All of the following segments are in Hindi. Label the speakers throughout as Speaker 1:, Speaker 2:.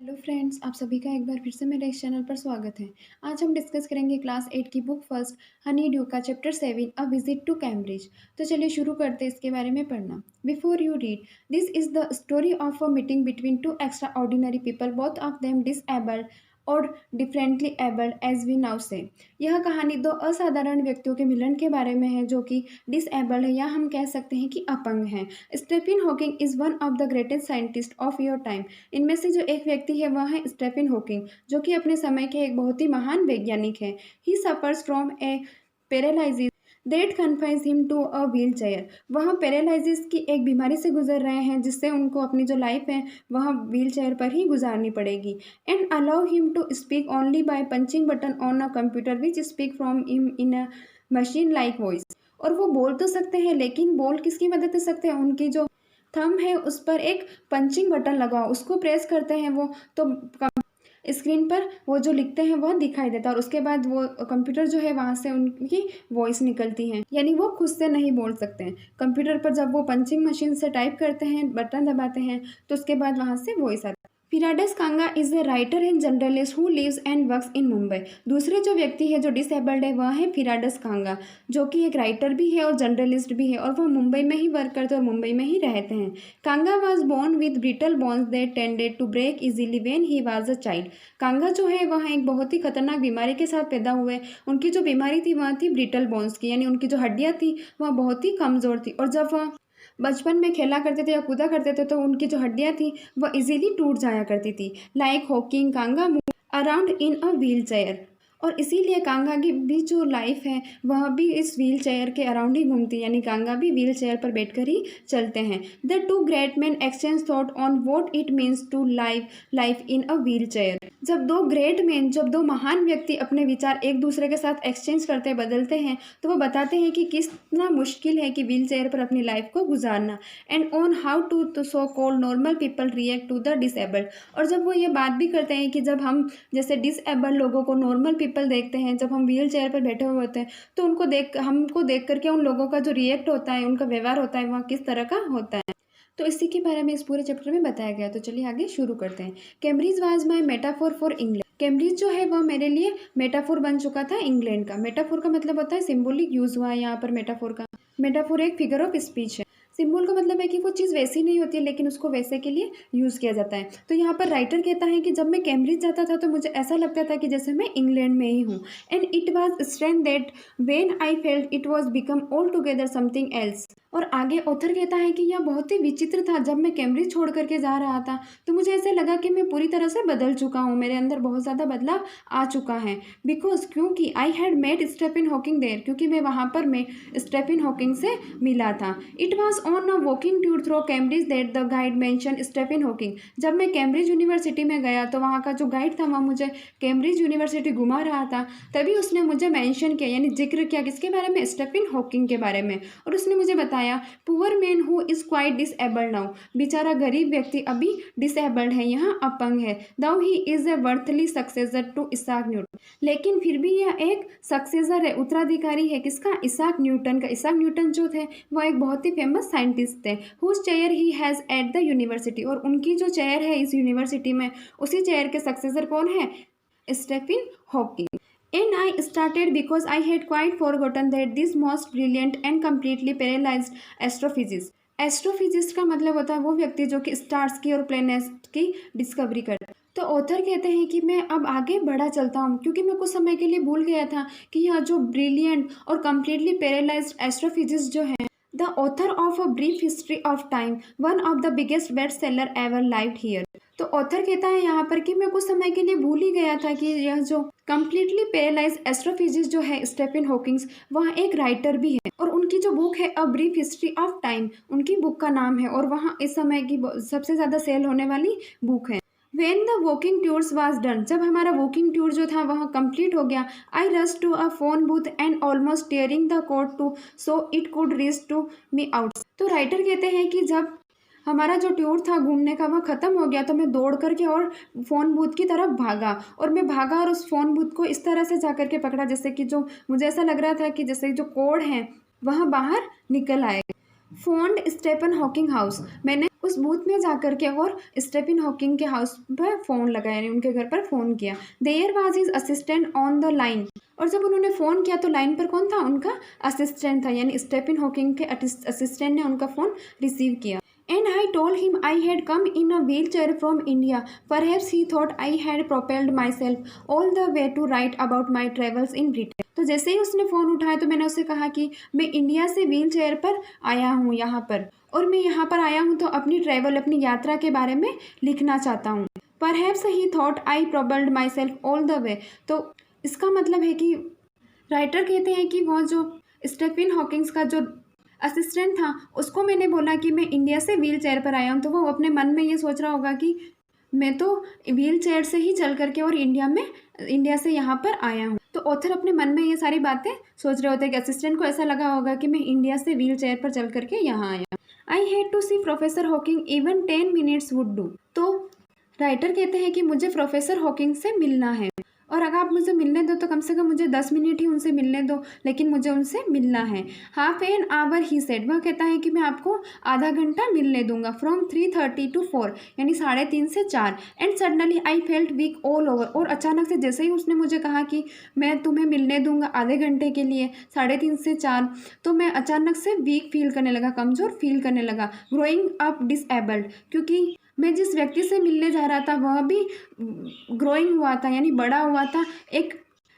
Speaker 1: हेलो फ्रेंड्स, आप सभी का एक बार फिर से मेरे इस चैनल पर स्वागत है। आज हम डिस्कस करेंगे क्लास 8 की बुक फर्स्ट हनी ड्यू का chapter 7 a visit to Cambridge. तो चलिए शुरू करते हैं इसके बारे में पढ़ना। Before you read, this is the story of a meeting between two extraordinary people, both of them disabled और differently abled as we now say. यह कहानी दो असाधारण व्यक्तियों के मिलन के बारे में है जो कि डिसएबल्ड है या हम कह सकते हैं कि अपंग हैं। Stephen Hawking is one of the greatest scientist of your time. इनमें से जो एक व्यक्ति है वह है स्टीफन हॉकिंग, जो कि अपने समय के एक बहुत ही महान वैज्ञानिक है। He suffers from a paralysis that confines him to a wheelchair. वह पैरालिसिस की एक बीमारी से गुजर रहे हैं जिससे उनको अपनी जो लाइफ है वह व्हील चेयर पर ही गुजारनी पड़ेगी। And allow him to speak only by punching button on a computer which speak from him in a machine like voice. और वो बोल तो सकते हैं, लेकिन बोल किसकी मदद से सकते हैं? उनकी जो थंब है उस पर एक पंचिंग बटन लगा, उसको प्रेस करते हैं वो तो स्क्रीन पर वो जो लिखते हैं वह दिखाई देता है और उसके बाद वो कंप्यूटर जो है वहाँ से उनकी वॉइस निकलती है, यानी वो खुद से नहीं बोल सकते हैं। कंप्यूटर पर जब वो पंचिंग मशीन से टाइप करते हैं, बटन दबाते हैं, तो उसके बाद वहाँ से वॉइस आती है। Firdaus Kanga is a writer and journalist who lives and works in Mumbai. दूसरे जो व्यक्ति है जो डिसेबल्ड है वह है फिराडस कांगा, जो कि एक राइटर भी है और जर्नलिस्ट भी है, और वह मुंबई में ही वर्क करते हैं और मुंबई में ही रहते हैं। Kanga was born with brittle bones that tended to break easily when he was a child. Kanga जो है वह एक बहुत ही खतरनाक बीमारी के साथ पैदा हुए। उनकी जो बीमारी थी वह थी ब्रिटल बोन्स की, यानी उनकी जो हड्डियाँ थी वह बहुत ही कमज़ोर थी, और जब वह बचपन में खेला करते थे या कूदा करते थे तो उनकी जो हड्डियाँ थी वह इजीली टूट जाया करती थी। Like Hawking Kanga move around in a wheel chair, और इसीलिए कांगा की भी जो लाइफ है वह भी इस व्हील चेयर के अराउंड ही घूमती, यानी कांगा भी व्हील चेयर पर बैठकर ही चलते हैं। The two great man exchange thought on what it means to life in a wheelchair. जब दो महान व्यक्ति अपने विचार एक दूसरे के साथ एक्सचेंज करते बदलते हैं तो वो बताते हैं कि कितना मुश्किल है कि व्हील चेयर पर अपनी लाइफ को गुजारना, and on how to so called normal people react to the disabled. और जब वो ये बात भी करते हैं कि जब हम जैसे डिसेबल्ड लोगों को नॉर्मल पीपल देखते हैं, जब हम व्हील चेयर पर बैठे हुए होते हैं तो हमको देख करके उन लोगों का जो रिएक्ट होता है, उनका व्यवहार होता है, वह किस तरह का होता है। तो इसी के बारे में इस पूरे चैप्टर में बताया गया। तो चलिए आगे शुरू करते हैं। Cambridge was my metaphor for England. Cambridge जो है वह मेरे लिए मेटाफोर बन चुका था इंग्लैंड का। मेटाफोर का मतलब होता है सिंबॉलिक यूज हुआ है यहाँ पर मेटाफोर का। मेटाफोर एक फिगर ऑफ स्पीच है। सिंबल का मतलब है कि वो चीज़ वैसी नहीं होती है लेकिन उसको वैसे के लिए यूज़ किया जाता है। तो यहाँ पर राइटर कहता है कि जब मैं कैम्ब्रिज जाता था तो मुझे ऐसा लगता था कि जैसे मैं इंग्लैंड में ही हूँ, and it was strength that when I felt it was become all together something else. और आगे ऑथर कहता है कि यह बहुत ही विचित्र था, जब मैं कैम्ब्रिज छोड़ करके जा रहा था तो मुझे ऐसे लगा कि मैं पूरी तरह से बदल चुका हूँ, मेरे अंदर बहुत ज़्यादा बदलाव आ चुका है। बिकॉज क्योंकि I had met Stephen Hawking there, क्योंकि मैं वहाँ पर मैं स्टीफन हॉकिंग से मिला था। It was on a walking tour through Cambridge that the guide mention Stephen Hawking. जब मैं कैम्ब्रिज यूनिवर्सिटी में गया तो वहाँ का जो गाइड था वह मुझे कैम्ब्रिज यूनिवर्सिटी घुमा रहा था, तभी उसने मुझे मेंशन किया, यानी जिक्र किया किसके बारे में? स्टीफन हॉकिंग के बारे में। और उसने मुझे बताया poor man who is quite disabled now. बेचारा गरीब व्यक्ति अभी डिसेबल्ड है, यहाँ अपंग है। Though he is a worthy successor to Isaac Newton. लेकिन फिर भी यह एक सक्सेसर है, उत्तराधिकारी है किसका? इसाक न्यूटन का। इसाक न्यूटन जो थे वह एक बहुत ही फेमस साइंटिस्ट थे। Whose chair he has at the university, और उनकी जो चेयर है इस यूनिवर्सिटी में, उसी चेयर के सक्सेसर कौन है? Stephen Hawking. And I started because I had quite forgotten that this most brilliant and completely paralyzed astrophysicist। Astrophysicist का मतलब होता है वो व्यक्ति जो कि स्टार्स की और प्लैनेट्स की डिस्कवरी करता है। तो ऑथर कहते हैं कि मैं अब आगे बढ़ा चलता हूँ क्योंकि मैं कुछ समय के लिए भूल गया था कि यह जो ब्रिलियंट और कम्प्लीटली पैरालाइज्ड एस्ट्रोफिजिस्ट जो है, the author of a brief history of time, one of the biggest best seller ever lived here. तो ऑथर कहता है यहाँ पर कि मैं कुछ समय के लिए भूल ही गया था कि यह जो कम्प्लीटली पैरालाइज एस्ट्रोफिजिस्ट जो है स्टीफन हॉकिंग्स, वह एक राइटर भी है, और उनकी जो बुक है a brief history of time, उनकी बुक का नाम है, और वहाँ इस समय की सबसे ज़्यादा सेल होने वाली बुक है। When the walking tours was done, जब हमारा वॉकिंग टूर जो था वह कंप्लीट हो गया, I rush to a phone booth and almost tearing the code to so it could reach to me out. तो राइटर कहते हैं कि जब हमारा जो टूर था घूमने का वह ख़त्म हो गया तो मैं दौड़ करके और फ़ोन बूथ की तरफ भागा, और मैं भागा और उस फ़ोन बूथ को इस तरह से जा करके पकड़ा जैसे कि जो मुझे ऐसा लग रहा था कि जैसे जो कोड है वह बाहर निकल आए। फोन्ड स्टीफन हॉकिंग हाउस, मैंने उस बूथ में जाकर के और स्टीफन हॉकिंग के हाउस पर फ़ोन लगाया, यानी उनके घर पर फ़ोन किया। There was his assistant on the line, और जब उन्होंने फ़ोन किया तो लाइन पर कौन था? उनका असिस्टेंट था, यानी स्टीफन हॉकिंग के असिस्टेंट ने उनका फ़ोन रिसीव किया। And I told him I had come in a wheelchair from India. Perhaps he thought I had propelled myself all the way to write about my travels in Britain. तो जैसे ही उसने फ़ोन उठाया तो मैंने उससे कहा कि मैं इंडिया से व्हील चेयर पर आया हूँ यहाँ पर, और मैं यहाँ पर आया हूँ तो अपनी ट्रैवल, अपनी यात्रा के बारे में लिखना चाहता हूँ। Perhaps he thought I propelled myself all the way. तो इसका मतलब है कि राइटर कहते हैं कि वो जो स्टीफन हॉकिंग्स का जो असिस्टेंट था उसको मैंने बोला कि मैं इंडिया से व्हील चेयर पर आया हूँ, तो वो अपने मन में ये सोच रहा होगा कि मैं तो व्हील चेयर से ही चल करके और इंडिया से यहाँ पर आया हूँ। तो ऑथर अपने मन में ये सारी बातें सोच रहे होते हैं कि असिस्टेंट को ऐसा लगा होगा कि मैं इंडिया से व्हील चेयर पर चल करके यहाँ आया। I had to see professor Hawking, even 10 minutes would do. तो राइटर कहते हैं कि मुझे प्रोफेसर हॉकिंग से मिलना है, और अगर आप मुझे मिलने दो तो कम से कम मुझे 10 मिनट ही उनसे मिलने दो, लेकिन मुझे उनसे मिलना है। Half an hour he said, वह कहता है कि मैं आपको आधा घंटा मिलने दूंगा। फ्रॉम 3:30 to 4, यानी 3:30 से 4। And suddenly I felt weak all over, और अचानक से जैसे ही उसने मुझे कहा कि मैं तुम्हें मिलने दूंगा आधे घंटे के लिए 3:30 से 4, तो मैं अचानक से वीक फील करने लगा, कमज़ोर फील करने लगा। ग्रोइंग अप डिसएबल्ड, क्योंकि मैं जिस व्यक्ति से मिलने जा रहा था वह भी ग्रोइंग हुआ था, यानी बड़ा हुआ था, एक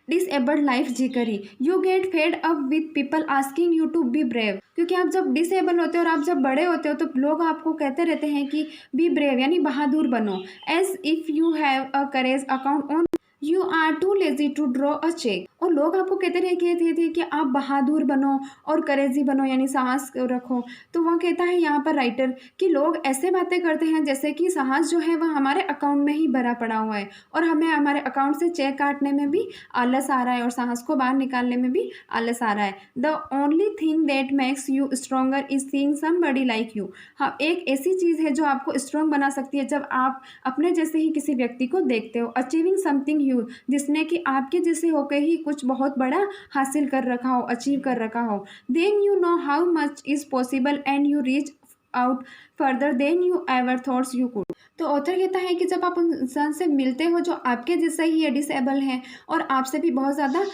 Speaker 1: डिसेबल्ड लाइफ जीकर ही। You get fed up with people asking you to be brave, क्योंकि आप जब डिसेबल होते हो और आप जब बड़े होते हो तो लोग आपको कहते रहते हैं कि बी ब्रेव, यानी बहादुर बनो। As if you have a courage account on you are too lazy to draw a cheque, और लोग आपको कहते रहे थे कि आप बहादुर बनो और करेजी बनो, यानी साहस रखो। तो वह कहता है यहाँ पर राइटर कि लोग ऐसे बातें करते हैं जैसे कि साहस जो है वह हमारे अकाउंट में ही भरा पड़ा हुआ है, और हमें हमारे अकाउंट से चेक काटने में भी आलस आ रहा है और साहस को बाहर निकालने में भी आलस आ रहा है। The only thing that makes you stronger is seeing somebody like you. हाँ, एक ऐसी चीज़ है जो आपको स्ट्रॉन्ग बना सकती है जब आप अपने जैसे ही किसी व्यक्ति को देखते हो। अचीविंग समथिंग ह्यूज, जिसने कि आपके जैसे होकर ही कुछ बहुत बड़ा हासिल कर रखा हो, अचीव कर रखा हो। Then you know how much is possible and you reach out further than you ever thoughts you could. तो ऑथर कहता है कि जब आप उस इंसान से मिलते हो जो आपके जैसा ही है, डिसेबल है, और आपसे भी बहुत ज़्यादा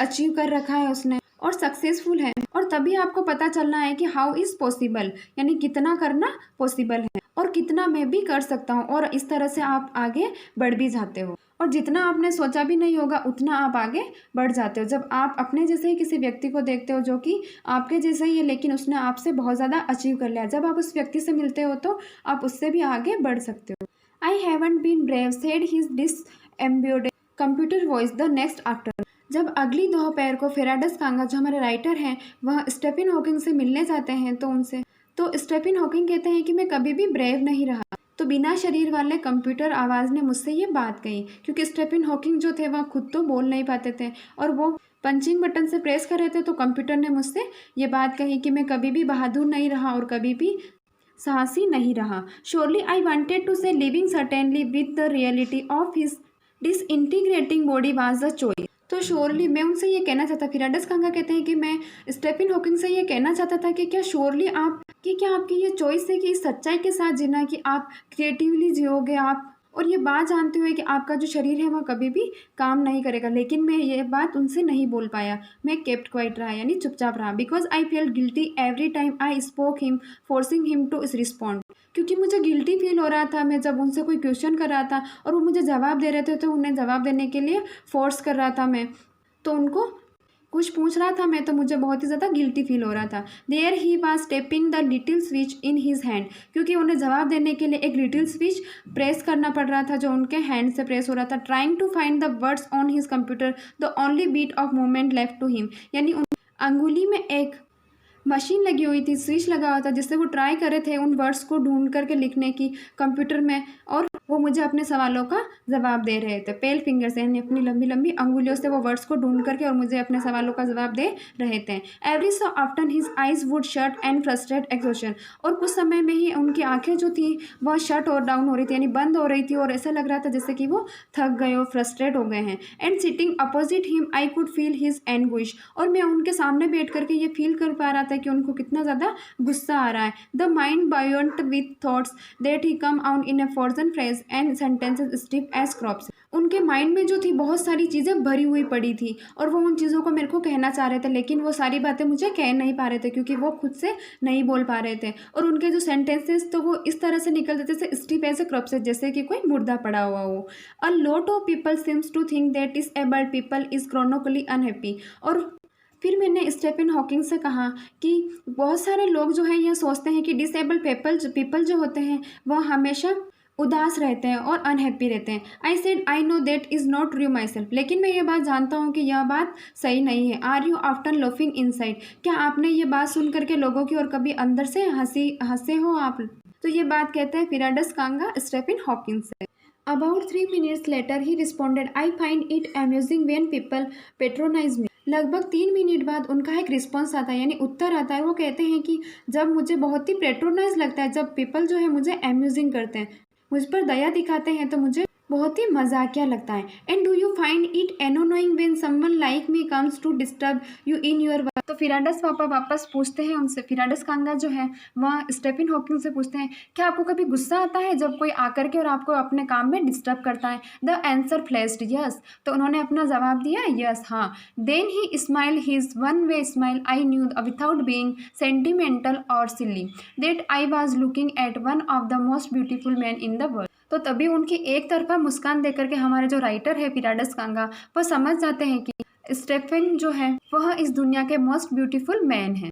Speaker 1: अचीव कर रखा है उसने और सक्सेसफुल है, और तभी आपको पता चलना है कि हाउ इज़ पॉसिबल, यानी कितना करना पॉसिबल है और कितना मैं भी कर सकता हूँ, और इस तरह से आप आगे बढ़ भी जाते हो, और जितना आपने सोचा भी नहीं होगा उतना आप आगे बढ़ जाते हो जब आप अपने जैसे ही किसी व्यक्ति को देखते हो जो कि आपके जैसा ही है लेकिन उसने आपसे बहुत ज़्यादा अचीव कर लिया। जब आप उस व्यक्ति से मिलते हो तो आप उससे भी आगे बढ़ सकते हो। I haven't been brave said his disembodied computer voice the next after. जब अगली दोपहर को फेराडस कांगा, जो हमारे राइटर हैं, वह स्टीफन हॉकिंग से मिलने जाते हैं तो स्टीफन हॉकिंग कहते हैं कि मैं कभी भी ब्रेव नहीं रहा। तो बिना शरीर वाले कंप्यूटर आवाज़ ने मुझसे ये बात कही, क्योंकि स्टीफन हॉकिंग जो थे वह खुद तो बोल नहीं पाते थे और वो पंचिंग बटन से प्रेस कर रहे थे, तो कंप्यूटर ने मुझसे ये बात कही कि मैं कभी भी बहादुर नहीं रहा और कभी भी साहसी नहीं रहा। श्योरली आई वांटेड टू से living certainly with the reality of his disintegrating body was the choice. तो श्योरली मैं उनसे ये कहना चाहता, फेराडस कांगा कहते हैं कि मैं स्टीफन हॉकिंग से ये कहना चाहता था कि क्या श्योरली क्या आपकी ये चॉइस है कि इस सच्चाई के साथ जीना, कि आप क्रिएटिवली जियोगे आप, और ये बात जानते हुए कि आपका जो शरीर है वह कभी भी काम नहीं करेगा। लेकिन मैं ये बात उनसे नहीं बोल पाया, मैं केप्ट क्वाइट रहा, यानी चुपचाप रहा। Because I felt guilty every time I spoke him forcing him to respond, क्योंकि मुझे गिल्टी फील हो रहा था मैं जब उनसे कोई क्वेश्चन कर रहा था और वो मुझे जवाब दे रहे थे, तो उन्हें जवाब देने के लिए फोर्स कर रहा था मैं, तो उनको कुछ पूछ रहा था मैं, तो मुझे बहुत ही ज़्यादा गिल्टी फील हो रहा था। There he was tapping the little switch in his hand, क्योंकि उन्हें जवाब देने के लिए एक लिटिल स्विच प्रेस करना पड़ रहा था जो उनके हैंड से प्रेस हो रहा था। Trying to find the words on his computer the only bit of movement left to him, यानी उन अंगुली में एक मशीन लगी हुई थी, स्विच लगा हुआ था, जिससे वो ट्राई कर रहे थे उन वर्ड्स को ढूंढ करके लिखने की कंप्यूटर में, और वो मुझे अपने सवालों का जवाब दे रहे थे। पेल फिंगर से, यानी अपनी लंबी लंबी अंगुलियों से वो वर्ड्स को ढूंढ करके और मुझे अपने सवालों का जवाब दे रहे थे। Every so often his eyes would shut and frustrate exhaustion, और कुछ समय में ही उनकी आंखें जो थी वह शट और डाउन हो रही थी, यानी बंद हो रही थी, और ऐसा लग रहा था जैसे कि वो थक गए और फ्रस्ट्रेट हो गए हैं। And sitting opposite him I could feel his anguish, और मैं उनके सामने बैठ करके ये फील कर पा रहा था जाता है कि उनको कितना ज़्यादा गुस्सा आ रहा है। The mind buoyant with thoughts that he come out in a frozen phrase and sentences stiff as corpses. उनके माइंड में जो थी बहुत सारी चीज़ें भरी हुई पड़ी थी और वो उन चीज़ों को मेरे को कहना चाह रहे थे, लेकिन वो सारी बातें मुझे कह नहीं पा रहे थे क्योंकि वो खुद से नहीं बोल पा रहे थे। और उनके जो सेंटेंसेस तो वो इस तरह से निकलते थे जैसे स्टिफ एज ए क्रॉप्स, जैसे कि कोई मुर्दा पड़ा हुआ हो। A lot of people seems to think that disabled people is chronically unhappy. और फिर मैंने स्टीफन हॉकिंग से कहा कि बहुत सारे लोग जो हैं यह सोचते हैं कि डिसेबल्ड पीपल जो होते हैं वह हमेशा उदास रहते हैं और अनहैप्पी रहते हैं। I said I know that is not true my self, लेकिन मैं ये बात जानता हूँ कि यह बात सही नहीं है। Are you after laughing inside, क्या आपने ये बात सुन करके लोगों की और कभी अंदर से हंसे हो आप? तो ये बात कहते हैं फिराडस कांगा स्टीफन हॉकिंग से। About 3 minutes later, he responded, I find it amusing when people patronize me. लगभग 3 मिनट बाद उनका एक रिस्पॉन्स आता है, यानी उत्तर आता है। वो कहते हैं कि जब मुझे बहुत ही पेट्रोनाइज लगता है, जब पीपल जो है मुझे अम्यूजिंग करते हैं, मुझ पर दया दिखाते हैं, तो मुझे बहुत ही मजाकिया लगता है। And do you find it annoying when someone like me comes to disturb you in your work? तो फिराडस पापा वापस पूछते हैं उनसे, फिराडस कांगा जो है वह स्टीफन हॉकिंग से पूछते हैं, क्या आपको कभी गुस्सा आता है जब कोई आकर के और आपको अपने काम में डिस्टर्ब करता है? The answer flashed yes. तो उन्होंने अपना जवाब दिया यस, हाँ। Then he smile his one way smile. I knew without being sentimental और silly that I was looking at one of the most beautiful man in the world. तो तभी उनकी एक तरफा मुस्कान देकर के हमारे जो राइटर है फिराडस कांगा वह समझ जाते हैं कि स्टीफन जो है वह इस दुनिया के मोस्ट ब्यूटीफुल मैन हैं,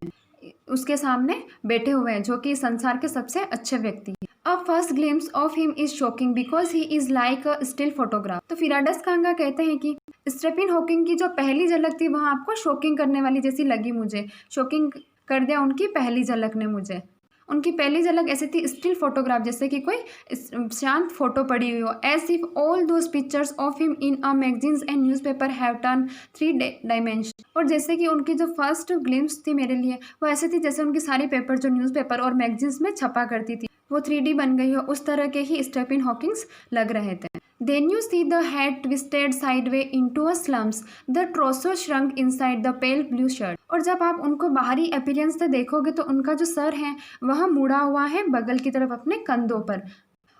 Speaker 1: उसके सामने बैठे हुए हैं जो कि संसार के सबसे अच्छे व्यक्ति हैं। A first glimpse of him is shocking because he is like a still photograph. तो फिराडस कांगा कहते हैं कि स्टीफन हॉकिंग की जो पहली झलक थी वह आपको शॉकिंग करने वाली जैसी लगी, मुझे शॉकिंग कर दिया उनकी पहली झलक ने मुझे। उनकी पहली झलक ऐसी थी स्टिल फोटोग्राफ, जैसे कि कोई शांत फोटो पड़ी हुई हो। As if all those pictures of him in a magazines and newspaper have turn 3 dimension. और जैसे कि उनकी जो फर्स्ट ग्लिम्स थी मेरे लिए वो ऐसे थी जैसे उनकी सारी पेपर जो न्यूज़पेपर और मैगजीन्स में छपा करती थी वो 3D बन गई हो, उस तरह के ही स्टीफन हॉकिंग्स लग रहे थे। Then you see the head twisted sideways into a slumps, the torso shrunk inside the pale blue shirt। और जब आप उनको बाहरी अपीयरेंस से देखोगे तो उनका जो सर है वह मुड़ा हुआ है बगल की तरफ अपने कंधों पर,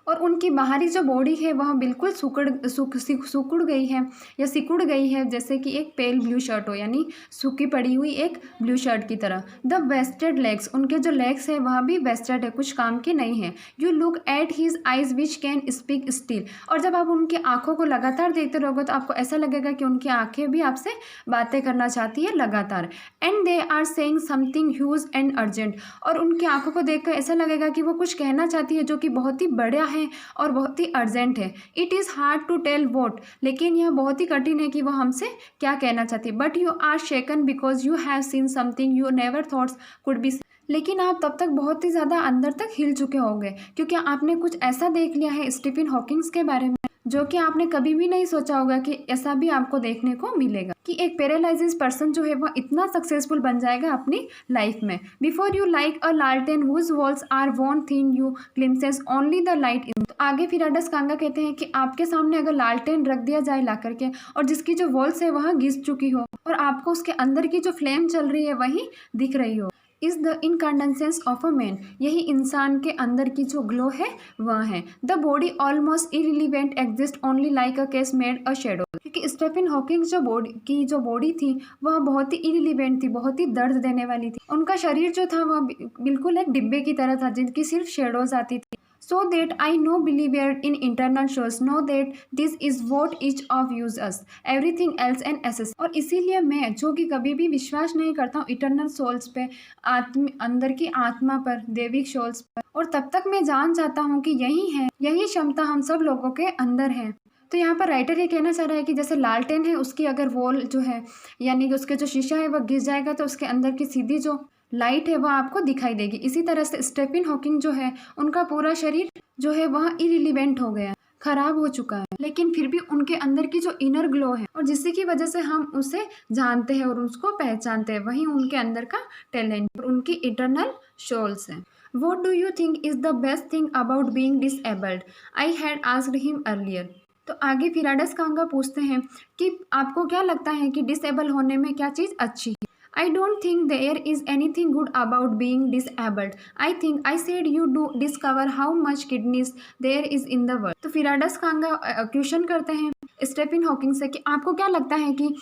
Speaker 1: और उनकी बाहरी जो बॉडी है वह बिल्कुल सिकुड़ गई है या सिकुड़ गई है, जैसे कि एक पेल ब्लू शर्ट हो, यानी सूखी पड़ी हुई एक ब्लू शर्ट की तरह। द वेस्टेड लेग्स, उनके जो लेग्स है वह भी वेस्टेड है, कुछ काम के नहीं है। You look at his eyes which can speak still. और जब आप उनकी आंखों को लगातार देखते रहोगे तो आपको ऐसा लगेगा कि उनकी आंखें भी आपसे बातें करना चाहती है लगातार। And they are saying something huge and urgent. और उनकी आंखों को देखकर ऐसा लगेगा कि वो कुछ कहना चाहती है जो कि बहुत ही बड़ा है और बहुत ही अर्जेंट है। It is hard to tell what, लेकिन यह बहुत ही कठिन है कि वो हमसे क्या कहना चाहती है। But you are shaken because you have seen something you never thoughts could be. लेकिन आप तब तक बहुत ही ज़्यादा अंदर तक हिल चुके होंगे क्योंकि आपने कुछ ऐसा देख लिया है स्टीफन हॉकिंग्स के बारे में जो कि आपने कभी भी नहीं सोचा होगा कि ऐसा भी आपको देखने को मिलेगा, कि एक पैरालाइज्ड पर्सन जो है वह इतना सक्सेसफुल बन जाएगा अपनी लाइफ में। बिफोर यू लाइक अ लालटेन whose walls are worn thin you glimpses only the light in. आगे फिराडस कांगा कहते हैं कि आपके सामने अगर लालटेन रख दिया जाए ला करके और जिसकी जो वॉल्स है वह घिस चुकी हो और आपको उसके अंदर की जो फ्लेम चल रही है वही दिख रही हो, is the incandescence of a man, यही इंसान के अंदर की जो ग्लो है वह है। The body almost irrelevant exist only like a case made a shadow. क्योंकि स्टीफन हॉकिंग जो बॉडी थी वह बहुत ही इरिलीवेंट थी, बहुत ही दर्द देने वाली थी। उनका शरीर जो था वह बिल्कुल एक डिब्बे की तरह था जिनकी सिर्फ शेडोज आती थी। So that I no believer in internal shows know that this is what each of use us everything else and assess। और इसीलिए मैं जो कि कभी भी विश्वास नहीं करता हूँ इटर्नल सोल्स पे, अंदर की आत्मा पर, देविक सोल्स पर, और तब तक मैं जान जाता हूँ कि यही क्षमता हम सब लोगों के अंदर है। तो यहाँ पर राइटर ये कहना चाह रहा है कि जैसे लालटेन है उसकी अगर वॉल जो है यानी कि उसके जो शीशा है वह घिस जाएगा तो उसके अंदर की सीधी जो लाइट है वह आपको दिखाई देगी। इसी तरह से स्टीफन हॉकिंग जो है उनका पूरा शरीर जो है वह इरिलीवेंट हो गया, खराब हो चुका है, लेकिन फिर भी उनके अंदर की जो इनर ग्लो है और जिसकी की वजह से हम उसे जानते हैं और उसको पहचानते हैं, वही उनके अंदर का टैलेंट और उनकी इटर्नल सोल्स है। What do you think is the best thing about being disabled? I had asked him earlier। तो आगे फिराडस कांगा पूछते हैं कि आपको क्या लगता है कि डिसेबल होने में क्या चीज़ अच्छी है? I don't think there is anything good about being disabled. I said you do discover how much kidneys there is in the world. तो फिराडस खांगा क्वेश्चन करते हैं स्टीफन हॉकिंग से कि आपको क्या लगता है कि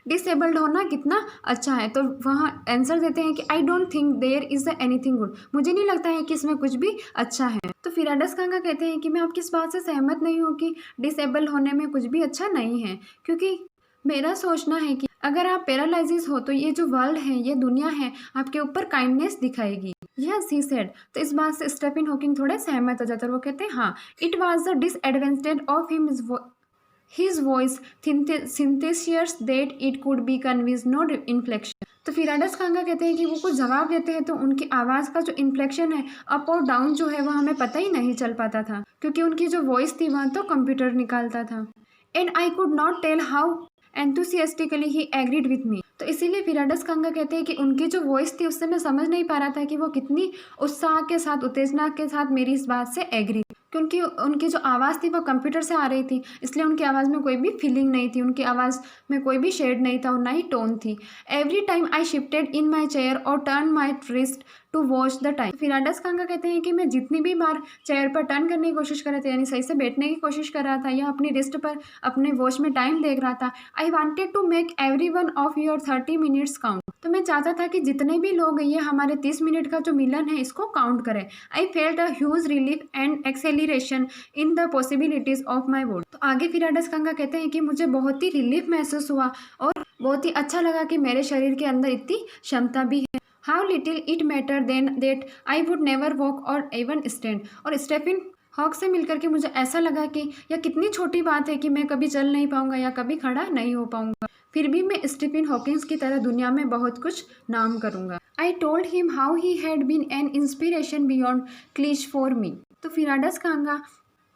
Speaker 1: डिसेबल्ड होना कितना अच्छा है। तो वहाँ आंसर देते हैं कि I don't think there is anything good, मुझे नहीं लगता है कि इसमें कुछ भी अच्छा है। तो फिराडस खांगा कहते हैं कि मैं आपकी इस बात से सहमत नहीं हूँ कि डिसेबल होने में कुछ भी अच्छा नहीं है, क्योंकि मेरा सोचना है कि अगर आप पैरालाइजिस हो तो ये जो वर्ल्ड है, ये दुनिया है, आपके ऊपर काइंडनेस दिखाएगी। Yes he said. तो इस बात से स्टीफन हॉकिंग थोड़े सहमत हो जाते हैं। वो कहते हैं हाँ, it was the disadvantage of him his voice synthesizer that it could be conveys no inflection। तो फिराडस खांगा कहते हैं कि वो कुछ जवाब देते हैं तो उनकी आवाज़ का जो इन्फ्लेक्शन है, अप और डाउन जो है, वह हमें पता ही नहीं चल पाता था, क्योंकि उनकी जो वॉइस थी वह तो कंप्यूटर निकालता था। And I could not tell how enthusiastically he agreed with me. तो इसीलिए फिराडस खांगा कहते हैं कि उनकी जो वॉइस थी उससे मैं समझ नहीं पा रहा था कि वो कितनी उत्साह के साथ, उत्तेजना के साथ मेरी इस बात से एग्री, क्योंकि उनकी जो आवाज़ थी वो कंप्यूटर से आ रही थी, इसलिए उनकी आवाज़ में कोई भी फीलिंग नहीं थी, उनकी आवाज़ में कोई भी शेड नहीं था और ना ही टोन थी। Every time I shifted in my chair और turn my wrist to watch the time. Firdaus Kanga कहते हैं कि मैं जितनी भी बार चेयर पर टर्न करने की कोशिश कर रहा था, यानी सही से बैठने की कोशिश कर रहा था, या अपनी रिस्ट पर अपने वॉच में टाइम देख रहा था, I wanted to make every one of your 30 minutes count. तो मैं चाहता था कि जितने भी लोग ये हमारे 30 मिनट का जो मिलन है इसको काउंट करें। I felt a huge relief and acceleration in the possibilities of my word. तो आगे फिराडस खांगा कहते हैं कि मुझे बहुत ही रिलीफ महसूस हुआ और बहुत ही अच्छा लगा कि मेरे शरीर के अंदर इतनी क्षमता भी है। How little it matter then that I would never walk और इवन स्टैंड। और स्टीफन हॉक से मिलकर के मुझे ऐसा लगा कि यह कितनी छोटी बात है कि मैं कभी चल नहीं पाऊंगा या कभी खड़ा नहीं हो पाऊंगा, फिर भी मैं स्टीफन हॉकिंस की तरह दुनिया में बहुत कुछ नाम करूंगा। I told him how he had been an inspiration beyond cliche for me. तो फिराडस खांगा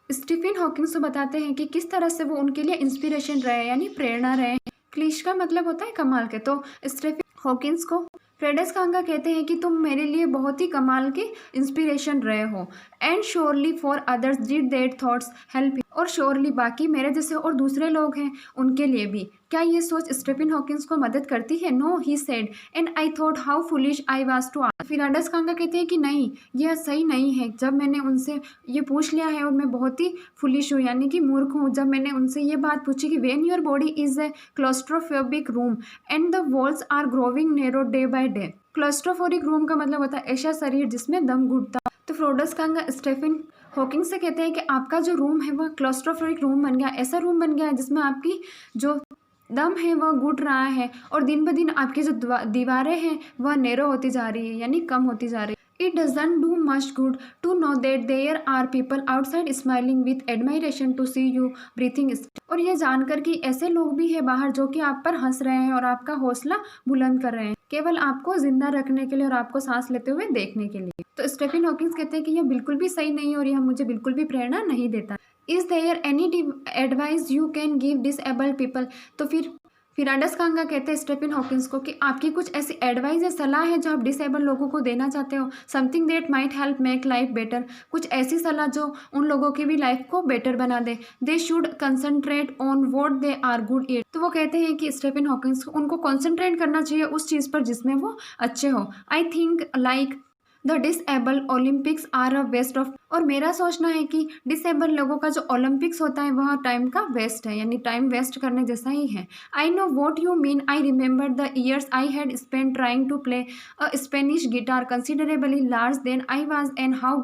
Speaker 1: स्टीफन हॉकिंस को बताते हैं कि किस तरह से वो उनके लिए इंस्पिरेशन रहे, यानी प्रेरणा रहे। क्लीच का मतलब होता है कमाल के। तो स्टीफन हॉकिंस को फिराडस खांगा कहते हैं कि तुम मेरे लिए बहुत ही कमाल के इंस्पिरेशन रहे हो। And surely for others did that thoughts help. और श्योरली बाकी मेरे जैसे और दूसरे लोग हैं उनके लिए भी क्या ये सोच स्टीफन हॉकिंस को मदद करती है? No he said and I thought how foolish I was to ask. Firdaus Kanga कहते हैं कि नहीं, यह सही नहीं है। जब मैंने उनसे ये पूछ लिया है और मैं बहुत ही फुलिश हूँ, यानी कि मूर्ख हूँ, जब मैंने उनसे ये बात पूछी कि when your body is a claustrophobic room and the walls are growing narrow day by day. Claustrophobic room का मतलब होता है ऐसा शरीर जिसमें दम घुटता। तो फिराडस खांगा स्टीफन हॉकिंग से कहते हैं कि आपका जो रूम है वह क्लॉस्ट्रोफोबिक रूम बन गया, ऐसा रूम बन गया है जिसमें आपकी जो दम है वह घुट रहा है और दिन ब दिन आपकी जो दीवारें हैं वह नैरो होती जा रही है, यानी कम होती जा रही है। It doesn't do much good to know that there are people outside smiling with admiration to see you breathing still। और ये जानकर कि ऐसे लोग भी हैं बाहर जो कि आप पर हंस रहे हैं और आपका हौसला बुलंद कर रहे हैं, केवल आपको जिंदा रखने के लिए और आपको सांस लेते हुए देखने के लिए। तो स्टीफन हॉकिंस कहते हैं कि यह बिल्कुल भी सही नहीं है और यह मुझे बिल्कुल भी प्रेरणा नहीं देता। Is there any advice you can give disabled people. तो फिर फिराडस खांगा कहते हैं स्टीफन हॉकिंस को कि आपकी कुछ ऐसी एडवाइस या सलाह है जो आप डिसेबल लोगों को देना चाहते हो। Something that might help make life better. कुछ ऐसी सलाह जो उन लोगों की भी लाइफ को बेटर बना दे। They should concentrate on what they are good at. तो वो कहते हैं कि स्टीफन हॉकिंस को उनको कॉन्सेंट्रेट करना चाहिए उस चीज़ पर जिसमें वो अच्छे हो। I think like the disabled Olympics are a waste of. और मेरा सोचना है कि डिसेबल लोगों का जो ओलंपिक्स होता है वह टाइम का वेस्ट है, यानी टाइम वेस्ट करने जैसा ही है। I know what you mean. I remember the years I had spend trying to play a Spanish guitar considerably large than I was and how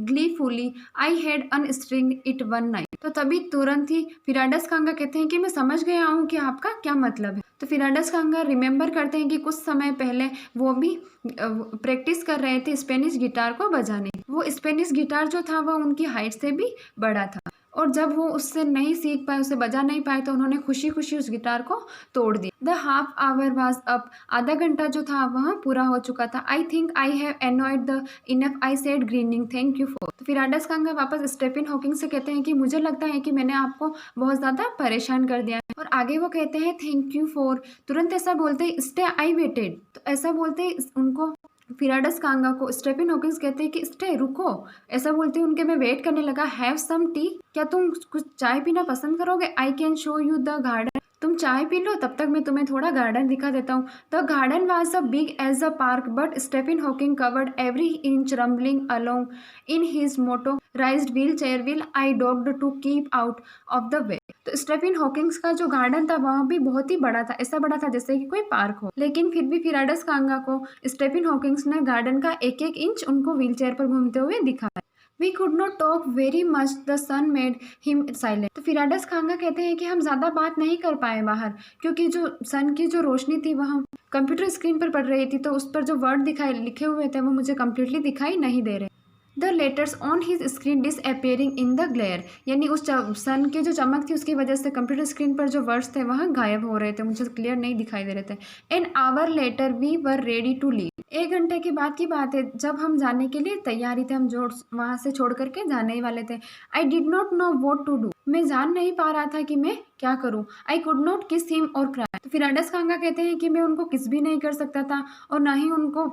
Speaker 1: gleefully I had unstring it one night. तो तभी तुरंत ही फिराडस खांगा कहते हैं कि मैं समझ गया हूँ कि आपका क्या मतलब है। तो फिराडस खांगा रिमेंबर करते हैं कि कुछ समय पहले वो भी प्रैक्टिस कर रहे थे स्पेनिश गिटार को बजाने। वो स्पेनिश गिटार जो था वह उनकी हाइट से भी बड़ा था और जब वो उससे नहीं सीख पाए, उसे बजा नहीं पाए, तो उन्होंने खुशी खुशी उस गिटार को तोड़ दिया। The half hour was up. आधा घंटा जो था वह पूरा हो चुका था। I think I have annoyed the enough I said grinning thank you for. तो फिराडस खांगा वापस स्टीफन हॉकिंग से कहते हैं कि मुझे लगता है कि मैंने आपको बहुत ज़्यादा परेशान कर दिया है। और आगे वो कहते हैं थैंक यू फॉर। तुरंत ऐसा बोलते ही स्टे आई वेटेड। तो ऐसा बोलते ही उनको फिराडस खांगा को स्टीफन हॉकिंस कहते हैं कि स्टे रुको। ऐसा बोलते ही उनके मैं वेट करने लगा। Have some tea. क्या तुम कुछ चाय पीना पसंद करोगे? I can show you the garden. तुम चाय पी लो, तब तक मैं तुम्हें थोड़ा गार्डन दिखा देता हूँ। The garden was a big as a park, but Stephen Hawking covered every inch rambling along in his motorised wheelchair while I dodged to keep out of the way. तो स्टेफन हॉकिंग्स का जो गार्डन था वह भी बहुत ही बड़ा था, ऐसा बड़ा था जैसे कि कोई पार्क हो। लेकिन फिर भी फिराडस कांगा को स्टेफन हॉकिंग्स ने गार्डन का एक एक इंच उनको व्हील चेयर पर घूमते हुए दिखाया। We could not talk very much, the sun made him silent. तो फिराडस खांगा कहते हैं कि हम ज़्यादा बात नहीं कर पाए बाहर, क्योंकि जो सन की जो रोशनी थी वह कंप्यूटर स्क्रीन पर पड़ रही थी, तो उस पर जो वर्ड दिखाई लिखे हुए थे वो मुझे कम्प्लीटली दिखाई नहीं दे रहे। The letters on his screen disappearing in the glare, यानी उस सन की जो चमक थी उसकी वजह से कंप्यूटर स्क्रीन पर जो वर्ड्स थे वह गायब हो रहे थे, मुझे क्लियर नहीं दिखाई दे रहे थे। An hour later we were ready to leave. 1 घंटे के बाद की बात है, जब हम जाने के लिए तैयारी थे, हम जोड़ वहां से छोड़ करके जाने ही वाले थे। I did not know what to do, मैं जान नहीं पा रहा था कि मैं क्या करूं। आई कुड नॉट किस हिम और क्राई। तो फिर अडस खांगा कहते हैं कि मैं उनको किस भी नहीं कर सकता था और ना ही उनको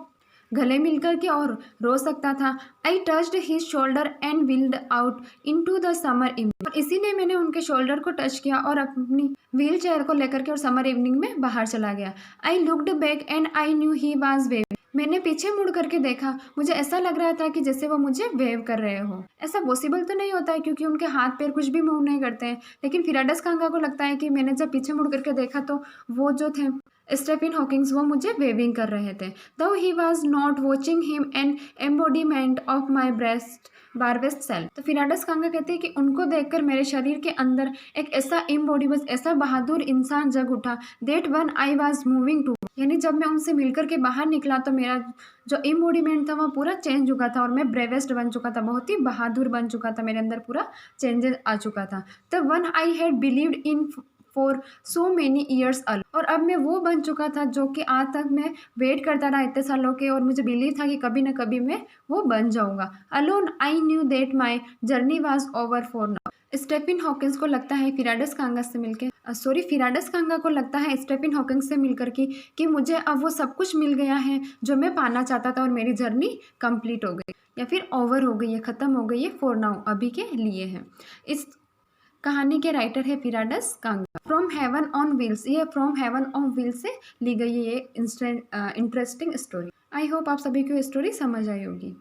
Speaker 1: गले मिलकर के और रो सकता था। आई touched his shoulder and wheeled out into the summer evening, और इसी ने मैंने उनके शोल्डर को टच किया और अपनी व्हील चेयर को लेकर के और समर इवनिंग में बाहर चला गया। I looked back and I knew he was waving, मैंने पीछे मुड़ करके देखा, मुझे ऐसा लग रहा था कि जैसे वो मुझे वेव कर रहे हो। ऐसा पॉसिबल तो नहीं होता है क्योंकि उनके हाथ पैर कुछ भी मूव नहीं करते हैं, लेकिन फिराडस कांगा को लगता है कि मैंने जब पीछे मुड़ करके देखा तो वो जो थे स्टेफन हॉकिंग्स वो मुझे वेविंग कर रहे थे। Though he was not watching him an embodiment of my bravest barest self. तो फिराडस कांगा कहते हैं कि उनको देखकर मेरे शरीर के अंदर एक ऐसा इम्बॉडी, बस ऐसा बहादुर इंसान जग उठा। That one I was moving to, यानी जब मैं उनसे मिलकर के बाहर निकला तो मेरा जो इम्बॉडीमेंट था वह पूरा चेंज हो चुका था और मैं ब्रेवेस्ट बन चुका था, बहुत ही बहादुर बन चुका था, मेरे अंदर पूरा चेंजेस आ चुका था। The one I had believed in for so many years all, और अब मैं वो बन चुका था जो कि आज तक मैं वेट करता रहा इतने सालों के, और मुझे बिलीव था कि कभी ना कभी मैं वो बन जाऊंगा। Alone I knew that my journey was over for now. Stephen Hawkins को लगता है फिराडस कांगा से मिलकर फिराडस कांगा को लगता है स्टेफन हॉकिंस से मिलकर कि मुझे अब वो सब कुछ मिल गया है जो मैं पाना चाहता था और मेरी जर्नी कंप्लीट हो गई या फिर ओवर हो गई है, ख़त्म हो गई है, फॉर नाउ, अभी के लिए है। इस कहानी के राइटर है फिराडस कांगा। फ्रॉम हेवन ऑन व्हील्स, ये फ्रॉम हेवन ऑन व्हील्स से ली गई है ये इंटरेस्टिंग स्टोरी। आई होप आप सभी को स्टोरी समझ आई होगी।